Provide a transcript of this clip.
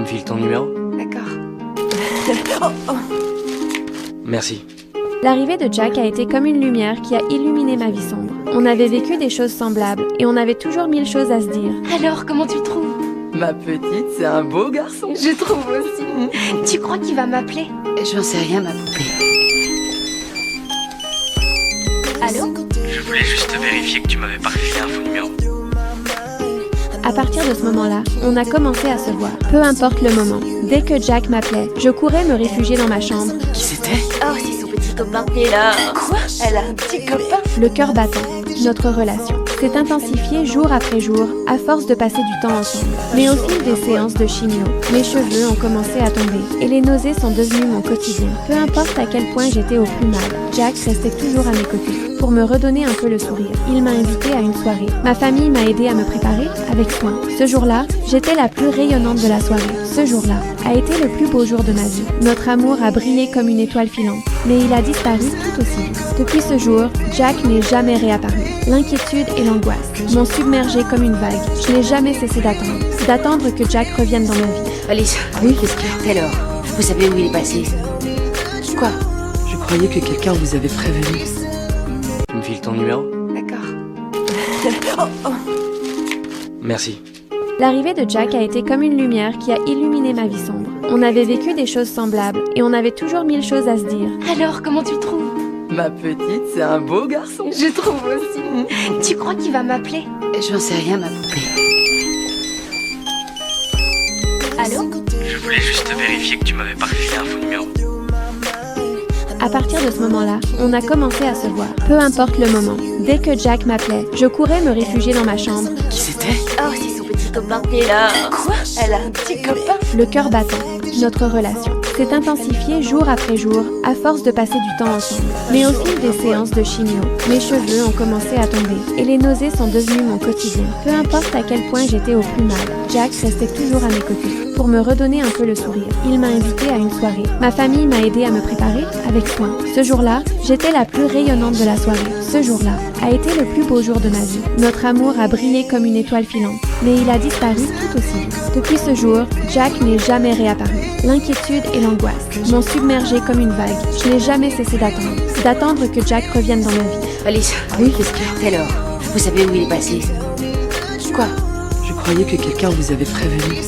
me files ton numéro? D'accord. Merci. L'arrivée de Jack a été comme une lumière qui a illuminé ma vie sombre. On avait vécu des choses semblables et on avait toujours mille choses à se dire. Alors, comment tu le trouves? Ma petite, c'est un beau garçon. Je trouve aussi. Tu crois qu'il va m'appeler? J'en sais rien, ma poupée. Allô? Je voulais juste vérifier que tu m'avais pas refilé un faux numéro. À partir de ce moment-là, on a commencé à se voir. Peu importe le moment. Dès que Jack m'appelait, je courais me réfugier dans ma chambre, Qui c'était? Oh, c'est son petit copain. Et là? Quoi? Elle a un petit copain? le cœur battant. Notre relation s'est intensifiée jour après jour à force de passer du temps ensemble. Mais au fil des séances de chimio, mes cheveux ont commencé à tomber et les nausées sont devenues mon quotidien. Peu importe à quel point j'étais au plus mal, Jack restait toujours à mes côtés pour me redonner un peu le sourire. Il m'a invité à une soirée. Ma famille m'a aidé à me préparer avec soin. Ce jour-là, j'étais la plus rayonnante de la soirée. Ce jour-là a été le plus beau jour de ma vie. Notre amour a brillé comme une étoile filante, mais il a disparu tout aussi vite. Depuis ce jour, Jack n'est jamais réapparu. L'inquiétude et l'angoisse m'ont submergée comme une vague. Je n'ai jamais cessé d'attendre que Jack revienne dans ma vie. Alice. Oui, qu'est-ce qu'il y a? Taylor, vous savez où il est passé? Quoi? Je croyais que quelqu'un vous avait prévenu. Tu me files ton numéro? D'accord. Merci. L'arrivée de Jack a été comme une lumière qui a illuminé ma vie sombre. On avait vécu des choses semblables et on avait toujours mille choses à se dire. Alors, comment tu le trouves? Ma petite, c'est un beau garçon. Je trouve aussi. Tu crois qu'il va m'appeler? J'en sais rien, ma poupée. Allô? Je voulais juste vérifier que tu m'avais pas refilé un faux numéro. À partir de ce moment-là, on a commencé à se voir. Peu importe le moment. Dès que Jack m'appelait, je courais me réfugier dans ma chambre, Qui c'était? Oh, c'est son petit copain. Et là? Quoi? Elle a un petit copain? le cœur battant. Notre relation s'est intensifiée jour après jour à force de passer du temps ensemble. Mais au fil des séances de chimio, mes cheveux ont commencé à tomber et les nausées sont devenues mon quotidien. Peu importe à quel point j'étais au plus mal, Jack restait toujours à mes côtés pour me redonner un peu le sourire. Il m'a invité à une soirée. Ma famille m'a aidé à me préparer avec soin. Ce jour-là, j'étais la plus rayonnante de la soirée. Ce jour-là a été le plus beau jour de ma vie. Notre amour a brillé comme une étoile filante, mais il a disparu tout aussi vite. Depuis ce jour, Jack n'est jamais réapparu. L'inquiétude et l'angoisse m'ont submergée comme une vague. Je n'ai jamais cessé d'attendre que Jack revienne dans ma vie. Alice. Oui, qu'est-ce qu'il y a? Taylor, vous savez où il est passé? Quoi? Je croyais que quelqu'un vous avait prévenu.